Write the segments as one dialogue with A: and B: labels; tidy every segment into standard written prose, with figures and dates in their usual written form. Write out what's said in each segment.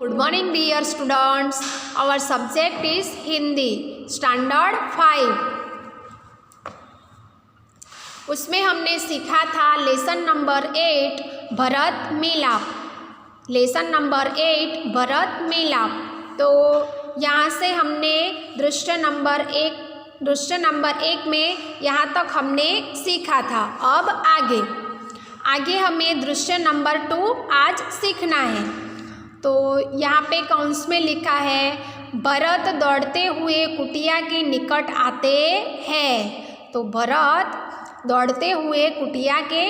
A: Good morning dear students. Our subject is Hindi Standard 5. उसमें हमने सीखा था lesson number 8 Bharat Milap. Lesson number 8 Bharat Milap. तो यहाँ से हमने दृश्य नंबर 1 में यहाँ तक हमने सीखा था। अब आगे हमें दृश्य नंबर 2 आज सीखना है। तो यहाँ पे कौंस में लिखा है भरत दौड़ते हुए कुटिया के निकट आते हैं। तो भरत दौड़ते हुए कुटिया के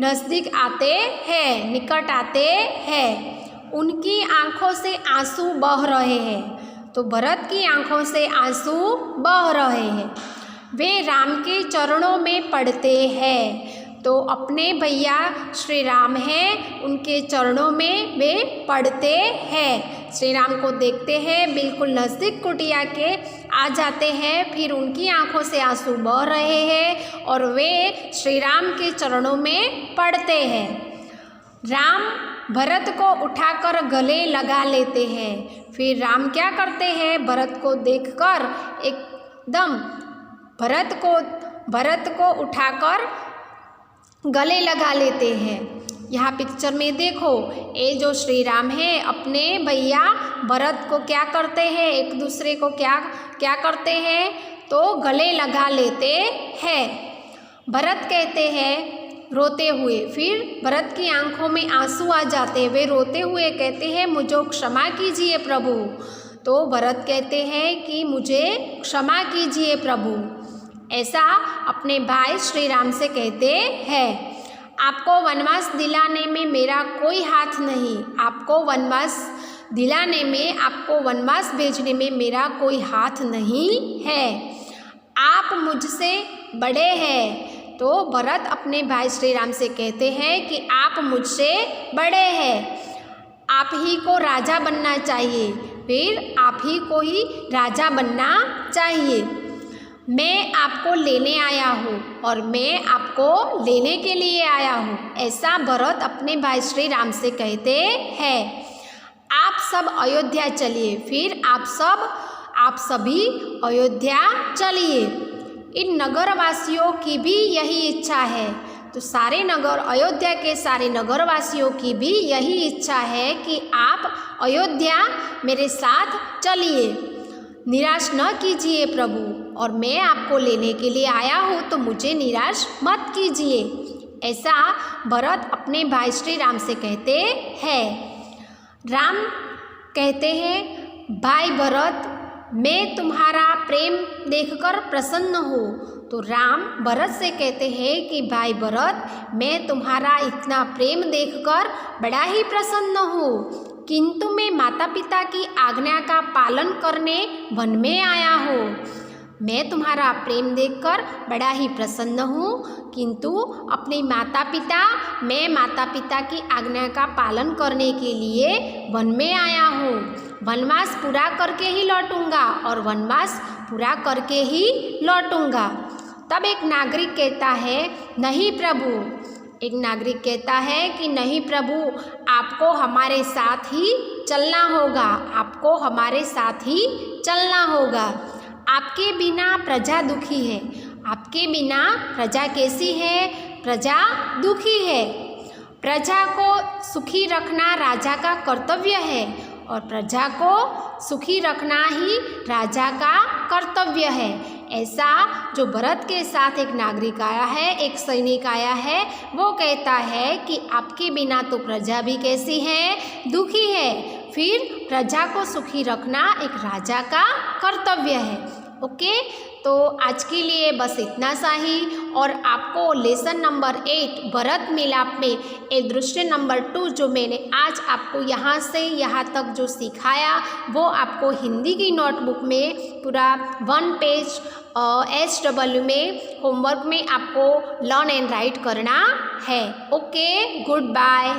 A: नज़दीक आते हैं, निकट आते हैं। उनकी आँखों से आंसू बह रहे हैं। तो भरत की आँखों से आंसू बह रहे हैं। वे राम के चरणों में पड़ते हैं। तो अपने भैया श्री राम हैं, उनके चरणों में वे पड़ते हैं। श्री राम को देखते हैं, बिल्कुल नज़दीक कुटिया के आ जाते हैं। फिर उनकी आंखों से आंसू बह रहे हैं और वे श्री राम के चरणों में पड़ते हैं। राम भरत को उठाकर गले लगा लेते हैं। फिर राम क्या करते हैं, भरत को देखकर एकदम भरत को उठाकर गले लगा लेते हैं। यहाँ पिक्चर में देखो, ये जो श्री राम है अपने भैया भरत को क्या करते हैं, एक दूसरे को क्या करते हैं, तो गले लगा लेते हैं। भरत कहते हैं रोते हुए, फिर भरत की आंखों में आंसू आ जाते हैं। वे रोते हुए कहते हैं मुझे क्षमा कीजिए प्रभु। तो भरत कहते हैं कि मुझे क्षमा कीजिए प्रभु। ऐसा अपने भाई श्री राम से कहते हैं। आपको वनवास दिलाने में मेरा कोई हाथ नहीं। आपको वनवास दिलाने में, आपको वनवास भेजने में मेरा कोई हाथ नहीं है। आप मुझसे बड़े हैं। तो भरत अपने भाई श्री राम से कहते हैं कि आप मुझसे बड़े हैं, आप ही को राजा बनना चाहिए। फिर आप ही को ही राजा बनना चाहिए। मैं आपको लेने आया हूँ और मैं आपको लेने के लिए आया हूँ। ऐसा भरत अपने भाई श्री राम से कहते हैं। आप सब अयोध्या चलिए। फिर आप सभी अयोध्या चलिए। इन नगरवासियों की भी यही इच्छा है। तो अयोध्या के सारे नगरवासियों की भी यही इच्छा है कि आप अयोध्या मेरे साथ चलिए। निराश न कीजिए प्रभु, और मैं आपको लेने के लिए आया हूँ, तो मुझे निराश मत कीजिए। ऐसा भरत अपने भाई श्री राम से कहते हैं। राम कहते हैं भाई भरत, मैं तुम्हारा प्रेम देखकर प्रसन्न हूँ। तो राम भरत से कहते हैं कि भाई भरत, मैं तुम्हारा इतना प्रेम देखकर बड़ा ही प्रसन्न हूँ, किंतु मैं माता पिता की आज्ञा का पालन करने वन में आया हूँ। मैं तुम्हारा प्रेम देखकर बड़ा ही प्रसन्न हूँ, किंतु मैं माता पिता की आज्ञा का पालन करने के लिए वन में आया हूँ। वनवास पूरा करके ही लौटूंगा और वनवास पूरा करके ही लौटूंगा। तब एक नागरिक कहता है नहीं प्रभु। एक नागरिक कहता है कि नहीं प्रभु, आपको हमारे साथ ही चलना होगा। आपको हमारे साथ ही चलना होगा। आपके बिना प्रजा दुखी है। आपके बिना प्रजा कैसी है? प्रजा दुखी है। प्रजा को सुखी रखना राजा का कर्तव्य है और प्रजा को सुखी रखना ही राजा का कर्तव्य है। ऐसा जो भरत के साथ एक नागरिक आया है, एक सैनिक आया है, वो कहता है कि आपके बिना तो प्रजा भी कैसी है? दुखी है। फिर प्रजा को सुखी रखना एक राजा का कर्तव्य है। ओके, तो आज के लिए बस इतना सा ही। और आपको लेसन नंबर 8 भरत मिलाप में ए दृश्य नंबर 2 जो मैंने आज आपको यहाँ से यहाँ तक जो सिखाया, वो आपको हिंदी की नोटबुक में पूरा 1 पेज SW में होमवर्क में आपको लर्न एंड राइट करना है। Okay, good bye.